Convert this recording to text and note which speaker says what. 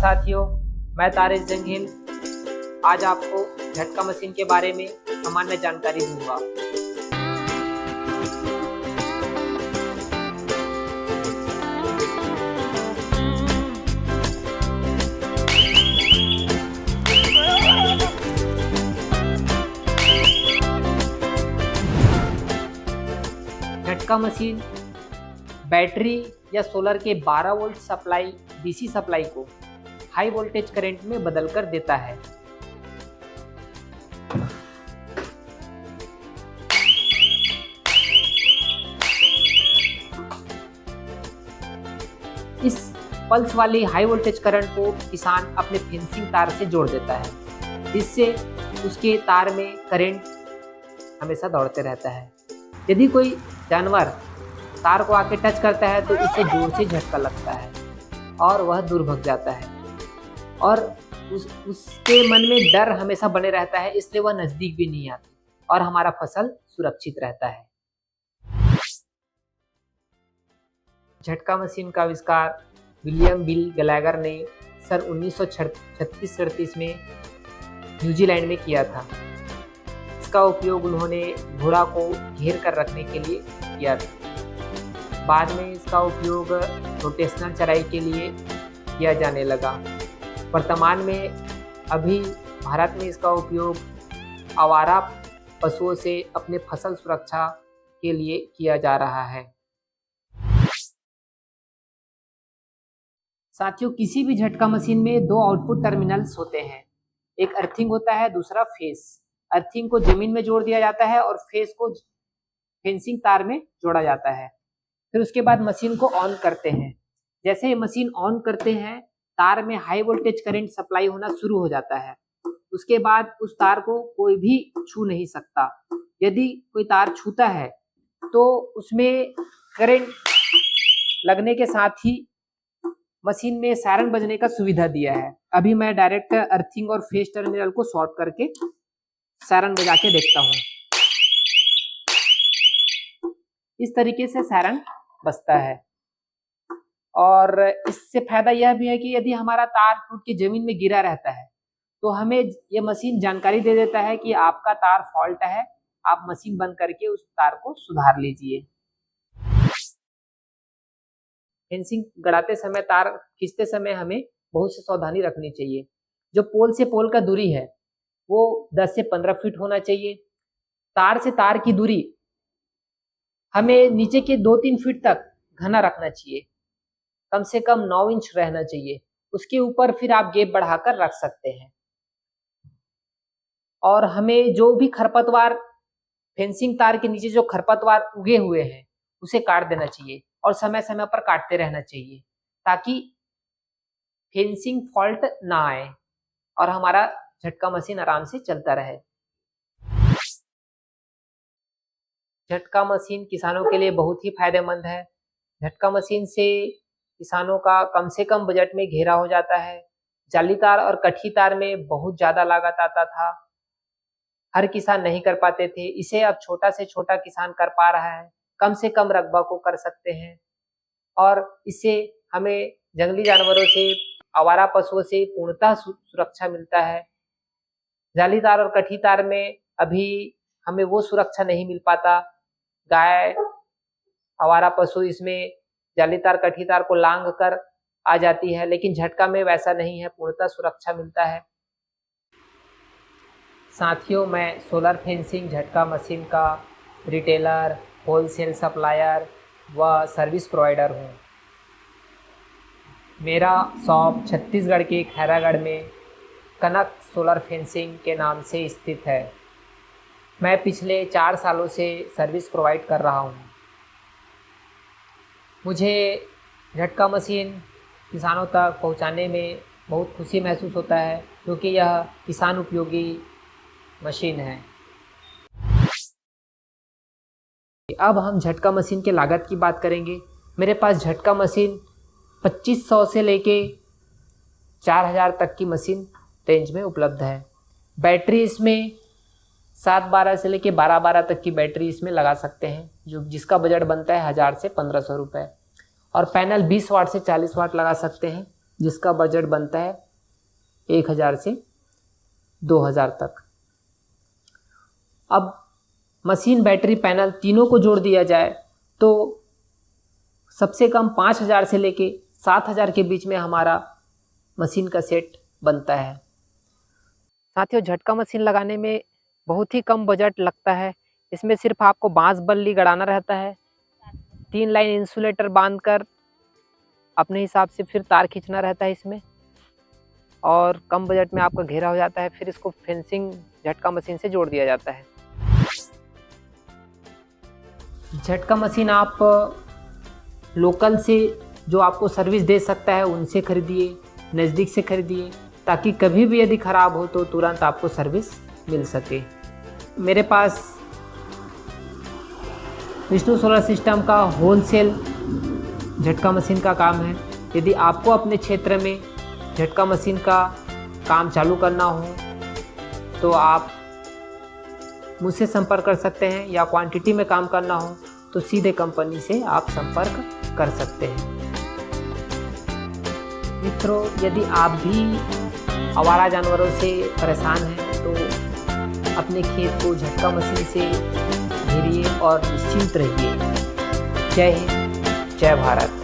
Speaker 1: साथियों, मैं तारिक जंगहिल आज आपको झटका मशीन के बारे में सामान्य जानकारी दूंगा। झटका मशीन बैटरी या सोलर के 12 वोल्ट सप्लाई डीसी सप्लाई को हाई वोल्टेज करंट में बदलकर देता है। इस पल्स वाली हाई वोल्टेज करंट को किसान अपने फेंसिंग तार से जोड़ देता है, जिससे उसके तार में करंट हमेशा दौड़ते रहता है। यदि कोई जानवर तार को आके टच करता है तो उसे जोर से झटका लगता है और वह दूर भाग जाता है और उसके मन में डर हमेशा बने रहता है, इसलिए वह नज़दीक भी नहीं आती और हमारा फसल सुरक्षित रहता है। झटका मशीन का आविष्कार विलियम बिल गैलेगर ने सन 1936-37 में न्यूजीलैंड में किया था। इसका उपयोग उन्होंने घोड़ा को घेर कर रखने के लिए किया था। बाद में इसका उपयोग रोटेशनल चराई के लिए किया जाने लगा। वर्तमान में अभी भारत में इसका उपयोग आवारा पशुओं से अपने फसल सुरक्षा के लिए किया जा रहा है। साथियों, किसी भी झटका मशीन में दो आउटपुट टर्मिनल्स होते हैं, एक अर्थिंग होता है, दूसरा फेस। अर्थिंग को जमीन में जोड़ दिया जाता है और फेस को फेंसिंग तार में जोड़ा जाता है। फिर उसके बाद मशीन को ऑन करते हैं। जैसे ही मशीन ऑन करते हैं, तार में हाई वोल्टेज करंट सप्लाई होना शुरू हो जाता है। उसके बाद उस तार को कोई भी छू नहीं सकता। यदि कोई तार छूता है तो उसमें करंट लगने के साथ ही मशीन में सायरन बजने का सुविधा दिया है। अभी मैं डायरेक्ट अर्थिंग और फेस टर्मिनल को शॉर्ट करके सायरन बजा के देखता हूँ। इस तरीके से सायरन बजता है और इससे फायदा यह भी है कि यदि हमारा तार टूट के जमीन में गिरा रहता है तो हमें यह मशीन जानकारी दे देता है कि आपका तार फॉल्ट है, आप मशीन बंद करके उस तार को सुधार लीजिए। फेंसिंग गड़ाते समय, तार खींचते समय हमें बहुत सी सावधानी रखनी चाहिए। जो पोल से पोल का दूरी है वो 10 से 15 फीट होना चाहिए। तार से तार की दूरी हमें नीचे के 2-3 फीट तक घना रखना चाहिए, कम से कम 9 इंच रहना चाहिए। उसके ऊपर फिर आप गैप बढ़ाकर रख सकते हैं। और हमें जो भी खरपतवार, फेंसिंग तार के नीचे जो खरपतवार उगे हुए हैं उसे काट देना चाहिए और समय समय पर काटते रहना चाहिए, ताकि फेंसिंग फॉल्ट ना आए और हमारा झटका मशीन आराम से चलता रहे। झटका मशीन किसानों के लिए बहुत ही फायदेमंद है। झटका मशीन से किसानों का कम से कम बजट में घेरा हो जाता है। जाली तार और कठी तार में बहुत ज़्यादा लागत आता था, हर किसान नहीं कर पाते थे। इसे अब छोटा से छोटा किसान कर पा रहा है, कम से कम रकबा को कर सकते हैं और इससे हमें जंगली जानवरों से, आवारा पशुओं से पूर्णतः सुरक्षा मिलता है। जाली तार और कठी तार में अभी हमें वो सुरक्षा नहीं मिल पाता। गाय, आवारा पशु इसमें जाली तार, कठी तार को लांघ कर आ जाती है, लेकिन झटका में वैसा नहीं है, पूर्णतः सुरक्षा मिलता है। साथियों, मैं सोलर फेंसिंग झटका मशीन का रिटेलर, होलसेल सप्लायर व सर्विस प्रोवाइडर हूँ। मेरा शॉप छत्तीसगढ़ के खैरागढ़ में कनक सोलर फेंसिंग के नाम से स्थित है। मैं पिछले 4 सालों से सर्विस प्रोवाइड कर रहा हूँ। मुझे झटका मशीन किसानों तक पहुँचाने में बहुत खुशी महसूस होता है, क्योंकि यह किसान उपयोगी मशीन है। अब हम झटका मशीन के लागत की बात करेंगे। मेरे पास झटका मशीन 2500 से लेके 4000 तक की मशीन रेंज में उपलब्ध है। बैटरी इसमें 7-12 से लेके 12-12 तक की बैटरी इसमें लगा सकते हैं, जिसका बजट बनता है 1000 से 1500 रुपये। और पैनल 20 वाट से 40 वाट लगा सकते हैं, जिसका बजट बनता है 1000 से 2000 तक। अब मशीन, बैटरी, पैनल तीनों को जोड़ दिया जाए तो सबसे कम 5000 से लेके 7000 के बीच में हमारा मशीन का सेट बनता है। साथियों, झटका मशीन लगाने में बहुत ही कम बजट लगता है। इसमें सिर्फ आपको बांस बल्ली गड़ाना रहता है, 3 लाइन इंसुलेटर बांधकर अपने हिसाब से फिर तार खींचना रहता है इसमें, और कम बजट में आपका घेरा हो जाता है। फिर इसको फेंसिंग झटका मशीन से जोड़ दिया जाता है। झटका मशीन आप लोकल से जो आपको सर्विस दे सकता है उनसे खरीदिए, नज़दीक से खरीदिए, ताकि कभी भी यदि ख़राब हो तो तुरंत आपको सर्विस मिल सके। मेरे पास विष्णु सोलर सिस्टम का होलसेल झटका मशीन का काम है। यदि आपको अपने क्षेत्र में झटका मशीन का काम चालू करना हो तो आप मुझसे संपर्क कर सकते हैं, या क्वांटिटी में काम करना हो तो सीधे कंपनी से आप संपर्क कर सकते हैं। मित्रों, यदि आप भी आवारा जानवरों से परेशान हैं तो अपने खेत को झटका मशीन से घेरिए और निश्चिंत रहिए। जय हिंद, जय भारत।